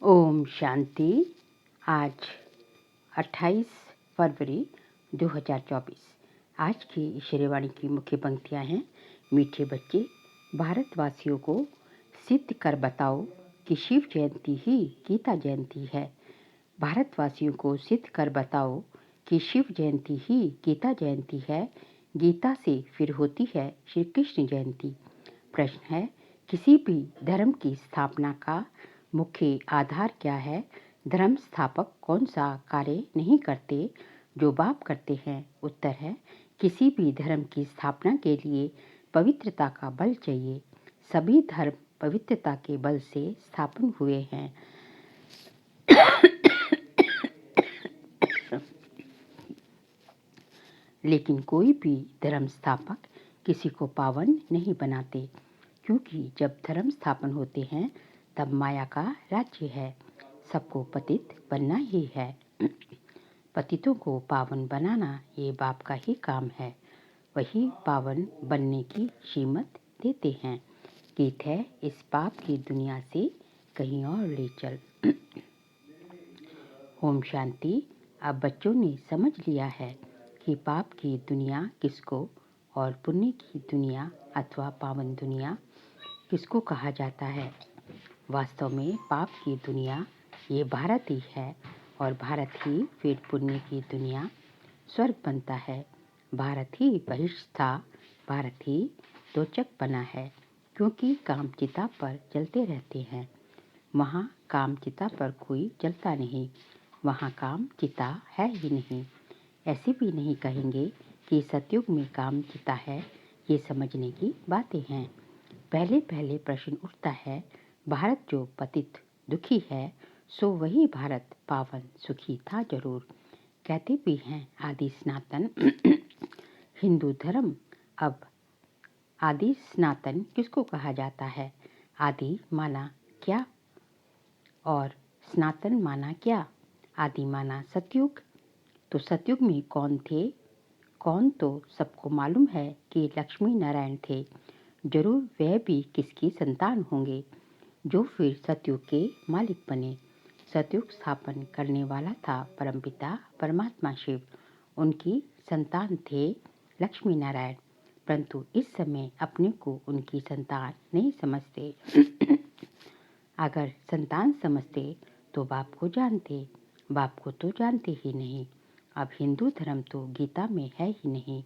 ओम शांति। आज 28 फरवरी 2024। आज की ईश्वरीय वाणी की मुख्य पंक्तियां हैं। मीठे बच्चे, भारतवासियों को सिद्ध कर बताओ कि शिव जयंती ही गीता जयंती है। भारतवासियों को सिद्ध कर बताओ कि शिव जयंती ही गीता जयंती है। गीता से फिर होती है श्री कृष्ण जयंती। प्रश्न है, किसी भी धर्म की स्थापना का मुख्य आधार क्या है? धर्म स्थापक कौन सा कार्य नहीं करते जो बाप करते हैं? उत्तर है, किसी भी धर्म की स्थापना के लिए पवित्रता का बल चाहिए। सभी धर्म पवित्रता के बल से स्थापन हुए हैं। लेकिन कोई भी धर्म स्थापक किसी को पावन नहीं बनाते, क्योंकि जब धर्म स्थापन होते हैं तब माया का राज्य है। सबको पतित बनना ही है। पतितों को पावन बनाना ये बाप का ही काम है। वही पावन बनने की शीमत देते हैं। गीत है, इस पाप की दुनिया से कहीं और ले चल। ओम शांति। अब बच्चों ने समझ लिया है कि पाप की दुनिया किसको और पुण्य की दुनिया अथवा पावन दुनिया किसको कहा जाता है। वास्तव में पाप की दुनिया ये भारत ही है और भारत ही फिर पुण्य की दुनिया स्वर्ग बनता है। भारत ही बहिष्ठ था, भारत ही दोचक बना है, क्योंकि काम चिता पर चलते रहते हैं। वहाँ काम चिता पर कोई चलता नहीं, वहाँ काम चिता है ही नहीं। ऐसे भी नहीं कहेंगे कि सतयुग में काम चिता है। ये समझने की बातें हैं। पहले पहले प्रश्न उठता है, भारत जो पतित दुखी है सो वही भारत पावन सुखी था जरूर। कहते भी हैं आदि सनातन हिंदू धर्म। अब आदि सनातन किसको कहा जाता है? आदि माना क्या और सनातन माना क्या? आदि माना सतयुग। तो सतयुग में कौन थे? कौन तो सबको मालूम है कि लक्ष्मी नारायण थे। जरूर वह भी किसकी संतान होंगे जो फिर सतयुग के मालिक बने। सतयुग स्थापन करने वाला था परमपिता परमात्मा शिव। उनकी संतान थे लक्ष्मी नारायण, परंतु इस समय अपने को उनकी संतान नहीं समझते। अगर संतान समझते तो बाप को जानते, बाप को तो जानते ही नहीं। अब हिंदू धर्म तो गीता में है ही नहीं।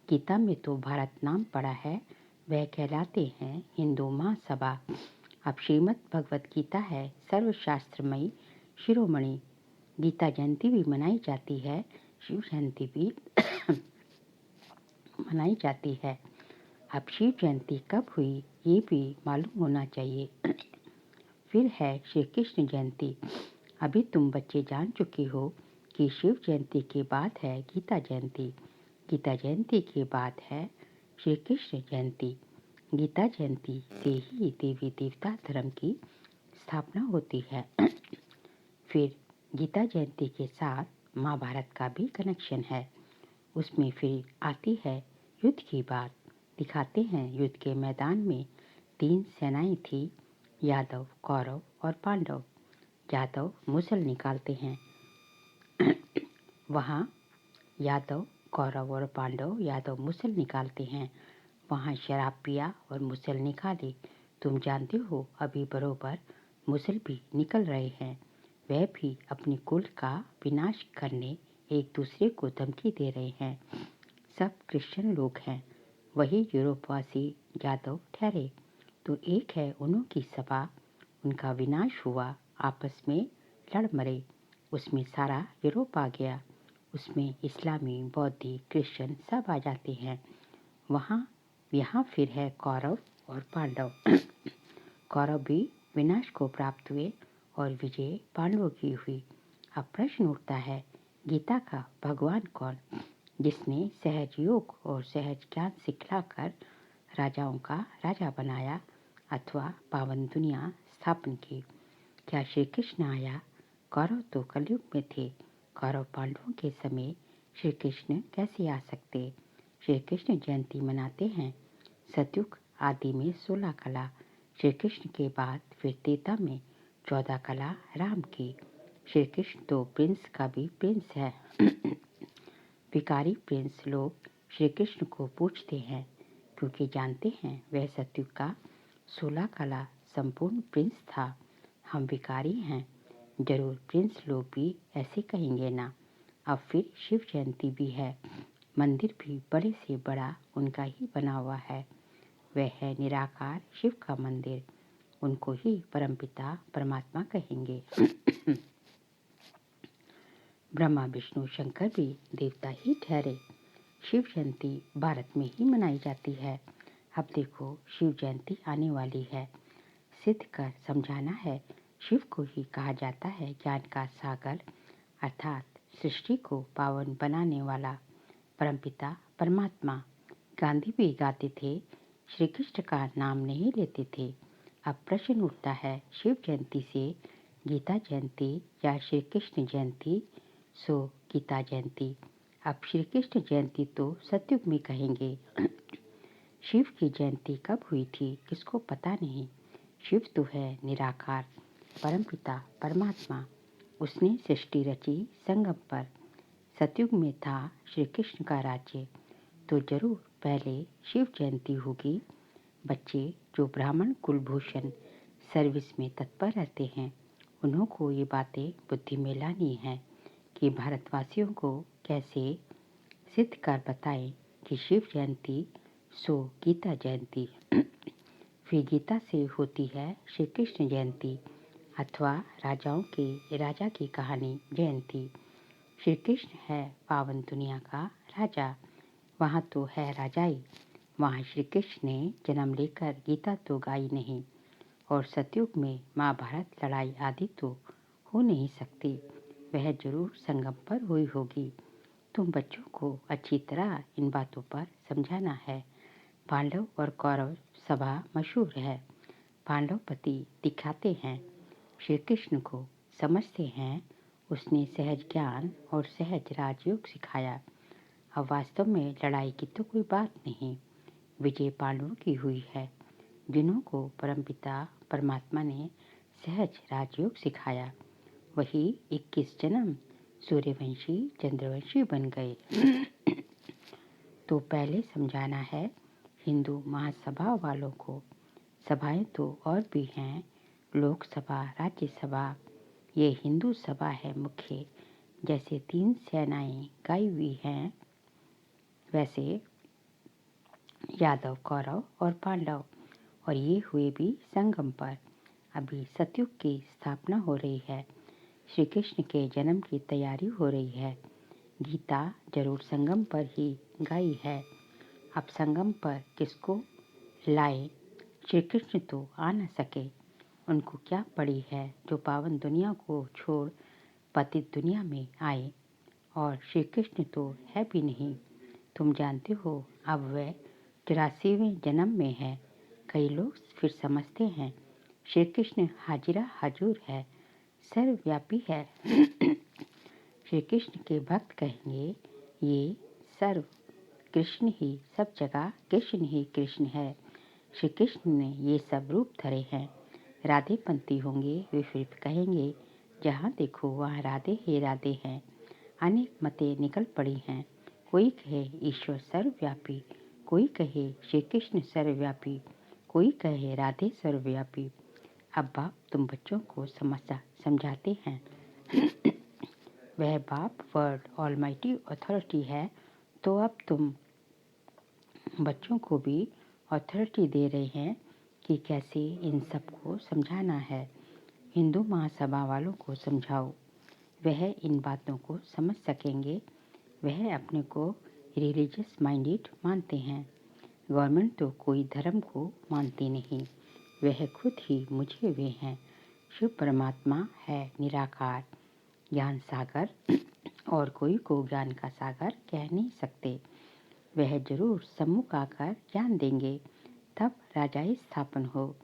गीता में तो भारत नाम पड़ा है, वह कहलाते हैं हिंदू महासभा। अब श्रीमद् भगवत गीता है सर्वशास्त्रमयी शिरोमणि। गीता जयंती भी मनाई जाती है, शिव जयंती भी मनाई जाती है। अब शिव जयंती कब हुई ये भी मालूम होना चाहिए। फिर है श्री कृष्ण जयंती। अभी तुम बच्चे जान चुके हो कि शिव जयंती के बाद है गीता जयंती, गीता जयंती के बाद है श्री कृष्ण जयंती। गीता जयंती से ही देवी देवता धर्म की स्थापना होती है। फिर गीता जयंती के साथ महाभारत का भी कनेक्शन है। उसमें फिर आती है युद्ध की बात। दिखाते हैं युद्ध के मैदान में 3 सेनाएं थी, यादव, कौरव और पांडव। यादव मुसल निकालते हैं। वहाँ यादव, कौरव और पांडव यादव मुसल निकालते हैं। वहाँ शराब पिया और मुसल निकाली। तुम जानते हो अभी बरोबर मुसल भी निकल रहे हैं। वह भी अपने कुल का विनाश करने एक दूसरे को धमकी दे रहे हैं। सब क्रिश्चियन लोग हैं, वही यूरोपवासी यादव ठहरे। तो एक है उन्हों की सभा, उनका विनाश हुआ, आपस में लड़ मरे। उसमें सारा यूरोप आ गया। उसमें इस्लामी, बौद्धी, क्रिश्चियन सब आ जाते हैं। यहाँ फिर है कौरव और पांडव। कौरव भी विनाश को प्राप्त हुए और विजय पांडवों की हुई। अब प्रश्न उठता है, गीता का भगवान कौन, जिसने सहज योग और सहज ज्ञान सिखलाकर राजाओं का राजा बनाया अथवा पावन दुनिया स्थापन की? क्या श्री कृष्ण आया? कौरव तो कलयुग में थे। कौरव पांडवों के समय श्री कृष्ण कैसे आ सकते? श्री कृष्ण जयंती मनाते हैं। सतयुग आदि में 16 कला, श्री कृष्ण के बाद फिर त्रेता में 14 कला राम की। श्री कृष्ण तो प्रिंस का भी प्रिंस है। भिखारी प्रिंस लोग श्री कृष्ण को पूछते हैं क्योंकि जानते हैं वह सतयुग का 16 कला संपूर्ण प्रिंस था। हम भिखारी हैं। जरूर प्रिंस लोग भी ऐसे कहेंगे ना। अब फिर शिव जयंती भी है। मंदिर भी बड़े से बड़ा उनका ही बना हुआ है। वह है निराकार शिव का मंदिर। उनको ही परमपिता परमात्मा कहेंगे। ब्रह्मा विष्णु शंकर भी देवता ही ठहरे। शिव जयंती भारत में ही मनाई जाती है। अब देखो शिव जयंती आने वाली है। सिद्ध कर समझाना है। शिव को ही कहा जाता है ज्ञान का सागर, अर्थात सृष्टि को पावन बनाने वाला परमपिता परमात्मा। गांधी भी गाते थे, श्री कृष्ण का नाम नहीं लेते थे। अब प्रश्न उठता है, शिव जयंती से गीता जयंती या श्री कृष्ण जयंती सो गीता जयंती। अब श्री कृष्ण जयंती तो सतयुग में कहेंगे। शिव की जयंती कब हुई थी किसको पता नहीं। शिव तो है निराकार परमपिता परमात्मा। उसने सृष्टि रची संगम पर। सतयुग में था श्री कृष्ण का राज्य, तो जरूर पहले शिव जयंती होगी। बच्चे जो ब्राह्मण कुलभूषण सर्विस में तत्पर रहते हैं, उन्हों को ये बातें बुद्धि में लानी है कि भारतवासियों को कैसे सिद्ध कर बताएं कि शिव जयंती सो गीता जयंती। फिर गीता से होती है श्री कृष्ण जयंती अथवा राजाओं के राजा की कहानी जयंती। श्री कृष्ण है पावन दुनिया का राजा। वहाँ तो है राजाई। वहाँ श्री कृष्ण ने जन्म लेकर गीता तो गाई नहीं, और सतयुग में महाभारत लड़ाई आदि तो हो नहीं सकती। वह जरूर संगम पर हुई होगी। तुम बच्चों को अच्छी तरह इन बातों पर समझाना है। पांडव और कौरव सभा मशहूर है। पांडवपति दिखाते हैं, श्री कृष्ण को समझते हैं। उसने सहज ज्ञान और सहज राजयोग सिखाया। अब वास्तव में लड़ाई की तो कोई बात नहीं। विजय पांडवों की हुई है, जिन्हों को परमपिता परमात्मा ने सहज राजयोग सिखाया। वही 21 जन्म सूर्यवंशी चंद्रवंशी बन गए। तो पहले समझाना है हिंदू महासभा वालों को। सभाएं तो और भी हैं, लोकसभा राज्यसभा। ये हिंदू सभा है मुख्य। जैसे 3 सेनाएं गाई हुई हैं, वैसे यादव कौरव और पांडव, और ये हुए भी संगम पर। अभी सतयुग की स्थापना हो रही है। श्री कृष्ण के जन्म की तैयारी हो रही है। गीता जरूर संगम पर ही गाई है। अब संगम पर किसको लाए? श्री कृष्ण तो आ न सके। उनको क्या पड़ी है जो पावन दुनिया को छोड़ पतित दुनिया में आए? और श्री कृष्ण तो है भी नहीं। तुम जानते हो अब वह 84वें जन्म में है। कई लोग फिर समझते हैं श्री कृष्ण हाजिरा हजूर है, सर्वव्यापी है। श्री कृष्ण के भक्त कहेंगे ये सर्व कृष्ण ही, सब जगह कृष्ण ही कृष्ण है। श्री कृष्ण ने ये सब रूप धरे हैं। राधे पंथी होंगे वे फिर कहेंगे जहाँ देखो वहाँ राधे ही राधे हैं। अनेक मतें निकल पड़ी हैं। कोई कहे ईश्वर सर्वव्यापी, कोई कहे श्री कृष्ण सर्वव्यापी, कोई कहे राधे सर्वव्यापी। अब बाप तुम बच्चों को समझाते हैं। वह बाप वर्ड ऑलमाइटी अथॉरिटी है, तो अब तुम बच्चों को भी अथॉरिटी दे रहे हैं कि कैसे इन सबको समझाना है। हिंदू महासभा वालों को समझाओ, वह इन बातों को समझ सकेंगे। वह अपने को रिलीजियस माइंडेड मानते हैं। गवर्नमेंट तो कोई धर्म को मानती नहीं, वह खुद ही मुझे हुए हैं। शिव परमात्मा है निराकार ज्ञान सागर, और कोई को ज्ञान का सागर कह नहीं सकते। वह जरूर सम्मुख आकर ज्ञान देंगे, तब राजाई स्थापन हो।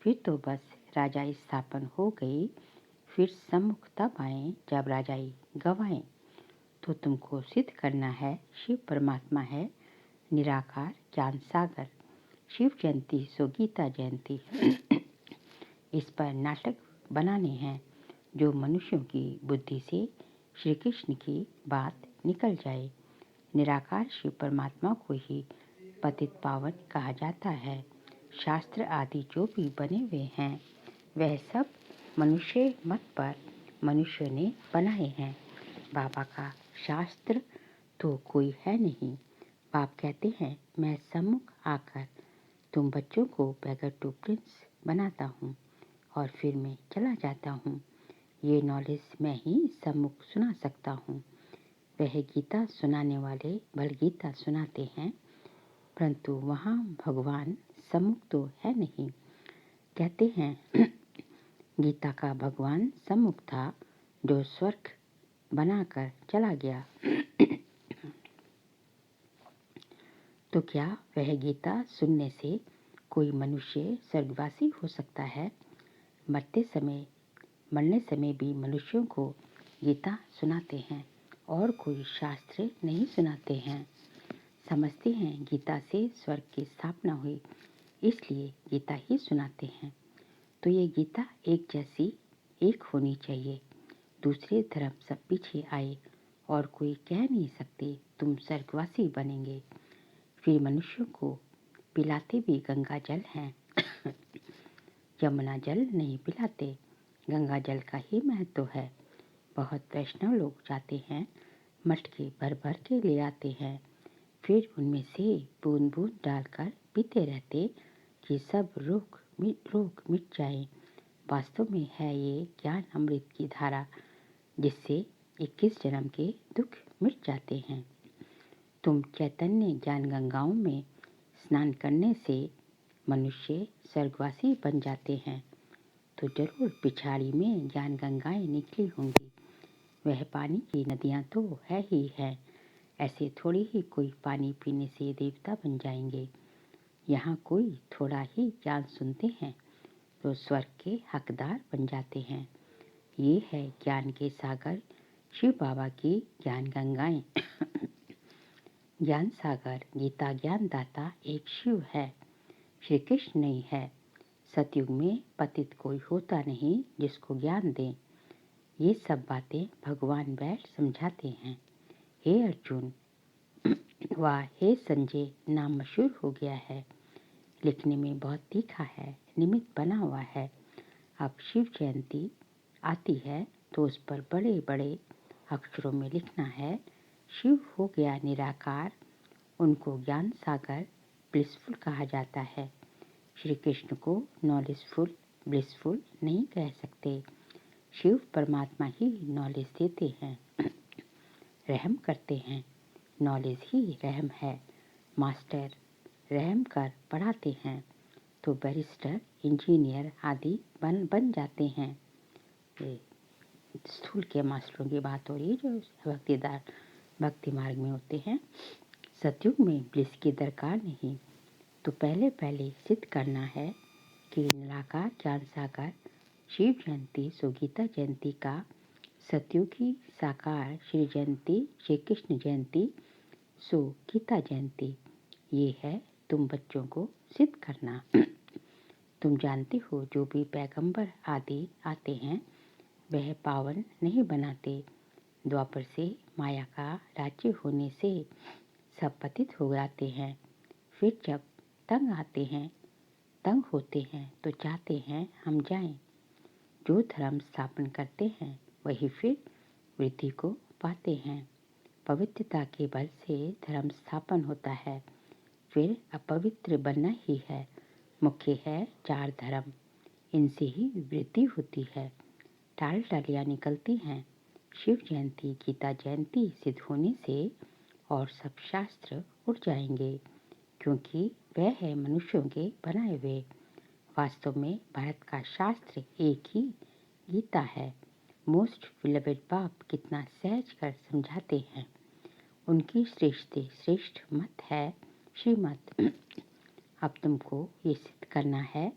फिर तो बस राजाई स्थापन हो गई। फिर सम्मुख तब आए जब राजाई गवाएं। तो तुमको सिद्ध करना है शिव परमात्मा है निराकार ज्ञान सागर। शिव जयंती सो गीता जयंती। इस पर नाटक बनाने हैं जो मनुष्यों की बुद्धि से श्री कृष्ण की बात निकल जाए। निराकार शिव परमात्मा को ही पतित पावन कहा जाता है। शास्त्र आदि जो भी बने हुए हैं वह सब मनुष्य मत पर मनुष्य ने बनाए हैं। बाबा का शास्त्र तो कोई है नहीं। बाप कहते हैं मैं सम्मुख आकर तुम बच्चों को बैगर टू प्रिंस बनाता हूँ और फिर मैं चला जाता हूँ। ये नॉलेज मैं ही सम्मुख सुना सकता हूँ। वह गीता सुनाने वाले भल गीता सुनाते हैं, परंतु वहाँ भगवान सम्मुख तो है नहीं। कहते हैं गीता का भगवान सम्मुख था जो स्वर्ग बनाकर चला गया। तो क्या वह गीता सुनने से कोई मनुष्य स्वर्गवासी हो सकता है? मरने समय भी मनुष्यों को गीता सुनाते हैं और कोई शास्त्र नहीं सुनाते हैं। समझते हैं गीता से स्वर्ग की स्थापना हुई, इसलिए गीता ही सुनाते हैं। तो ये गीता एक जैसी एक होनी चाहिए। दूसरे धर्म सब पीछे आए और कोई कह नहीं सकते तुम स्वर्गवासी बनेंगे। फिर मनुष्यों को पिलाते भी गंगा जल हैं। यमुना जल नहीं पिलाते, गंगा जल का ही महत्व है। बहुत वैष्णव लोग जाते हैं, मटके भर भर के ले आते हैं, फिर उनमें से बूंद बूंद डालकर पीते रहते कि सब रोग मिट जाए। वास्तव में है ये ज्ञान अमृत की धारा, जिससे 21 जन्म के दुख मिट जाते हैं। तुम चैतन्य ज्ञान गंगाओं में स्नान करने से मनुष्य स्वर्गवासी बन जाते हैं, तो जरूर पिछाड़ी में ज्ञान गंगाएं निकली होंगी। वह पानी की नदियाँ तो है ही है। ऐसे थोड़ी ही कोई पानी पीने से देवता बन जाएंगे। यहाँ कोई थोड़ा ही ज्ञान सुनते हैं तो स्वर्ग के हकदार बन जाते हैं। ये है ज्ञान के सागर शिव बाबा की ज्ञान गंगाएं। ज्ञान सागर गीता ज्ञान दाता एक शिव है, श्री कृष्ण नहीं है। सतयुग में पतित कोई होता नहीं जिसको ज्ञान दे। ये सब बातें भगवान बैठ समझाते हैं। हे अर्जुन व हे संजय नाम मशहूर हो गया है, लिखने में बहुत तीखा है, निमित्त बना हुआ है। अब शिव जयंती आती है तो उस पर बड़े बड़े अक्षरों में लिखना है, शिव हो गया निराकार, उनको ज्ञान सागर ब्लिसफुल कहा जाता है। श्री कृष्ण को नॉलेजफुल ब्लिसफुल नहीं कह सकते। शिव परमात्मा ही नॉलेज देते हैं, रहम करते हैं। नॉलेज ही रहम है। मास्टर रहम कर पढ़ाते हैं तो बैरिस्टर इंजीनियर आदि बन जाते हैं। ये स्कूल के मास्टरों की बात हो रही है जो भक्ति मार्ग में होते हैं। सतयुग में ब्लिस की दरकार नहीं, तो पहले सिद्ध करना है कि निराकार ज्ञान सागर शिव जयंती सो गीता जयंती का सतयुगी साकार श्री जयंती श्री कृष्ण जयंती सो गीता जयंती। ये है तुम बच्चों को सिद्ध करना। तुम जानते हो जो भी पैगंबर आदि आते हैं वह पावन नहीं बनाते। द्वापर से माया का राज्य होने से सब पतित हो जाते हैं। फिर जब तंग होते हैं तो चाहते हैं हम जाएं। जो धर्म स्थापन करते हैं वही फिर वृद्धि को पाते हैं। पवित्रता के बल से धर्म स्थापन होता है, फिर अपवित्र बनना ही है। मुख्य है 4 धर्म, इनसे ही वृद्धि होती है, टाल टालियाँ निकलती हैं। शिव जयंती गीता जयंती सिद्ध होने से और सब शास्त्र उड़ जाएंगे, क्योंकि वह है मनुष्यों के बनाए हुए। वास्तव में भारत का शास्त्र एक ही गीता है। मोस्ट बिलवेड बाप कितना सहज कर समझाते हैं। उनकी श्रेष्ठ मत है श्रीमत। अब तुमको ये सिद्ध करना है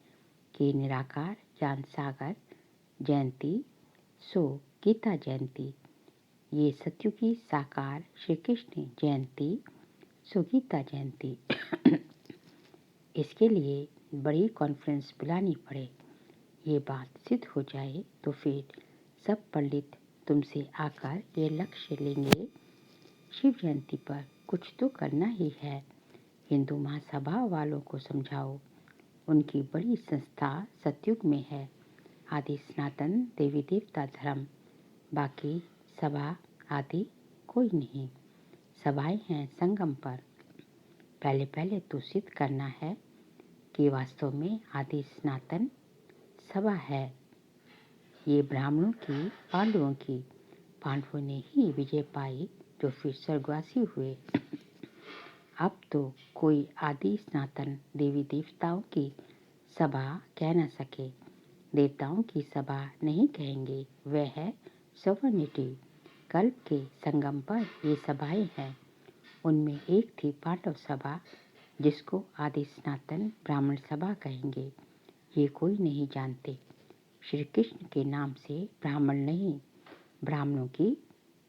कि निराकार ज्ञान सागर जयंती सो गीता जयंती, ये सत्युगी साकार श्री कृष्ण जयंती सो गीता जयंती। इसके लिए बड़ी कॉन्फ्रेंस बुलानी पड़े ये बात सिद्ध हो जाए तो फिर सब पंडित तुमसे आकर ये लक्ष्य लेंगे, शिव जयंती पर कुछ तो करना ही है। हिंदू महासभा वालों को समझाओ, उनकी बड़ी संस्था सतयुग में है, आदि सनातन देवी देवता धर्म, बाकी सभा आदि कोई नहीं। सभाएं हैं संगम पर। पहले तो सिद्ध करना है कि वास्तव में आदि सनातन सभा है। ये ब्राह्मणों की, पांडवों की, पांडवों ने ही विजय पाई जो फिर स्वर्गवासी हुए। अब तो कोई आदि सनातन देवी देवताओं की सभा कह न सके। देवताओं की सभा नहीं कहेंगे, वह है सवर्निटी। कल्प के संगम पर ये सभाएं हैं। उनमें एक थी पांडव सभा, जिसको आदि सनातन ब्राह्मण सभा कहेंगे। ये कोई नहीं जानते। श्री कृष्ण के नाम से ब्राह्मण नहीं, ब्राह्मणों की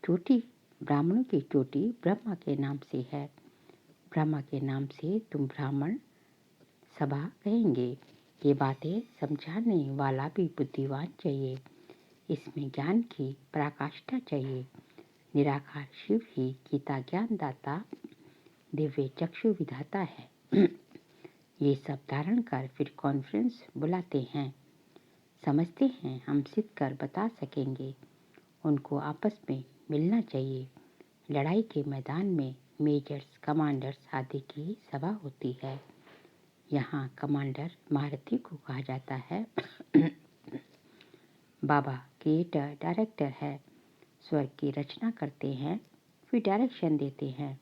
चोटी ब्रह्मा के नाम से है। ब्रह्मा के नाम से तुम ब्राह्मण सभा कहेंगे। ये बातें समझाने वाला भी बुद्धिमान चाहिए। इसमें ज्ञान की पराकाष्ठा चाहिए। निराकार शिव ही गीता ज्ञान दाता, दिव्य चक्षु विधाता है। ये सब धारण कर फिर कॉन्फ्रेंस बुलाते हैं। समझते हैं हम सिद्ध कर बता सकेंगे। उनको आपस में मिलना चाहिए। लड़ाई के मैदान में मेजर्स, कमांडर्स आदि की सभा होती है। यहाँ कमांडर महारथी को कहा जाता है। बाबा क्रिएटर, डायरेक्टर है। स्वर्ग की रचना करते हैं, फिर डायरेक्शन देते हैं।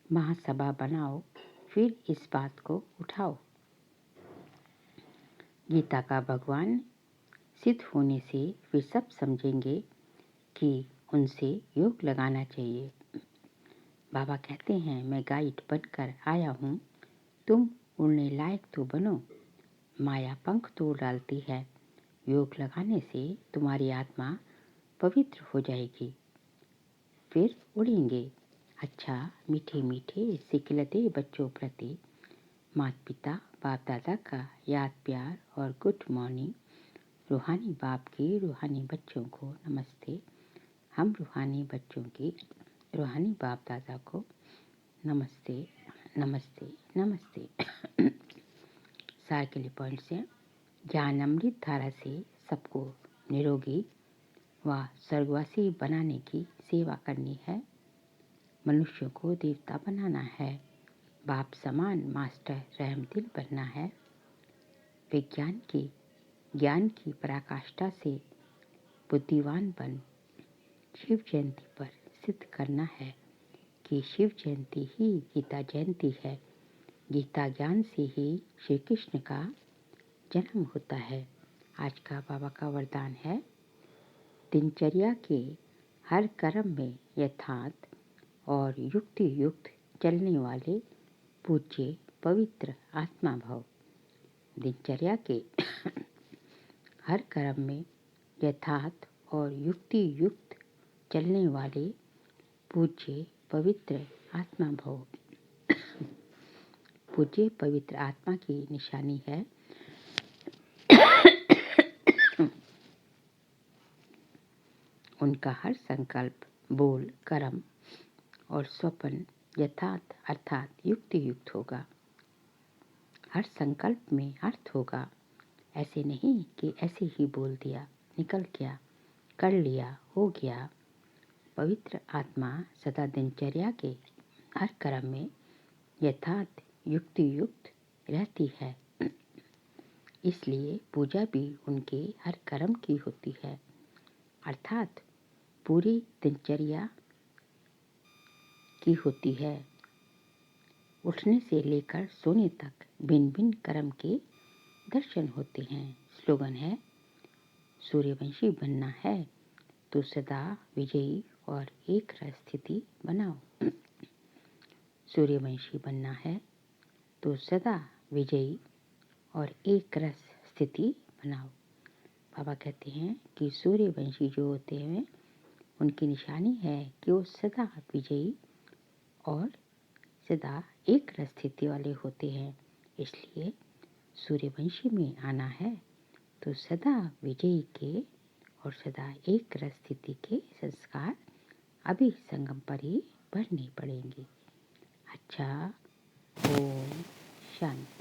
महासभा बनाओ, फिर इस बात को उठाओ। गीता का भगवान सिद्ध होने से फिर सब समझेंगे कि उनसे योग लगाना चाहिए। बाबा कहते हैं, मैं गाइड बनकर आया हूँ, तुम उड़ने लायक तो बनो। माया पंख तोड़ डालती है। योग लगाने से तुम्हारी आत्मा पवित्र हो जाएगी, फिर उड़ेंगे। अच्छा, मीठे मीठे सिखलते बच्चों प्रति माता पिता बाप दादा का याद प्यार और गुड मॉर्निंग। रूहानी बाप की रूहानी बच्चों को नमस्ते। हम रूहानी बच्चों की रूहानी बाप दादा को नमस्ते नमस्ते नमस्ते। सार के लिए पॉइंट से ज्ञान अमृत धारा से सबको निरोगी व स्वर्गवासी बनाने की सेवा करनी है। मनुष्यों को देवता बनाना है। बाप समान मास्टर रहमदिल बनना है। ज्ञान की पराकाष्ठा से बुद्धिमान बन शिव जयंती पर सिद्ध करना है कि शिव जयंती ही गीता जयंती है। गीता ज्ञान से ही श्री कृष्ण का जन्म होता है। आज का बाबा का वरदान है, दिनचर्या के हर कर्म में यथार्थ और युक्ति युक्त चलने वाले पूज्य पवित्र आत्मा भव। दिनचर्या के हर कर्म में यथार्थ और युक्ति युक्त चलने वाले पूज्य पवित्र आत्मा भव। पूज्य पवित्र आत्मा की निशानी है उनका हर संकल्प, बोल, कर्म और स्वप्न यथार्थ अर्थात युक्ति युक्त होगा। हर संकल्प में अर्थ होगा। ऐसे नहीं कि ऐसे ही बोल दिया, निकल गया, कर लिया, हो गया। पवित्र आत्मा सदा दिनचर्या के हर कर्म में यथार्थ युक्ति युक्त रहती है। इसलिए पूजा भी उनके हर कर्म की होती है, अर्थात पूरी दिनचर्या की होती है। उठने से लेकर सोने तक भिन्न भिन्न कर्म के दर्शन होते हैं। स्लोगन है, सूर्यवंशी बनना है तो सदा विजयी और एक रस स्थिति बनाओ। सूर्यवंशी बनना है तो सदा विजयी और एक रस स्थिति बनाओ। बाबा कहते हैं कि सूर्यवंशी जो होते हैं उनकी निशानी है कि वो सदा विजयी और सदा एक रस स्थिति वाले होते हैं। इसलिए सूर्यवंशी में आना है तो सदा विजयी के और सदा एक रस स्थिति के संस्कार अभी संगम पर ही भरने पड़ेंगे। अच्छा, ओम शांति।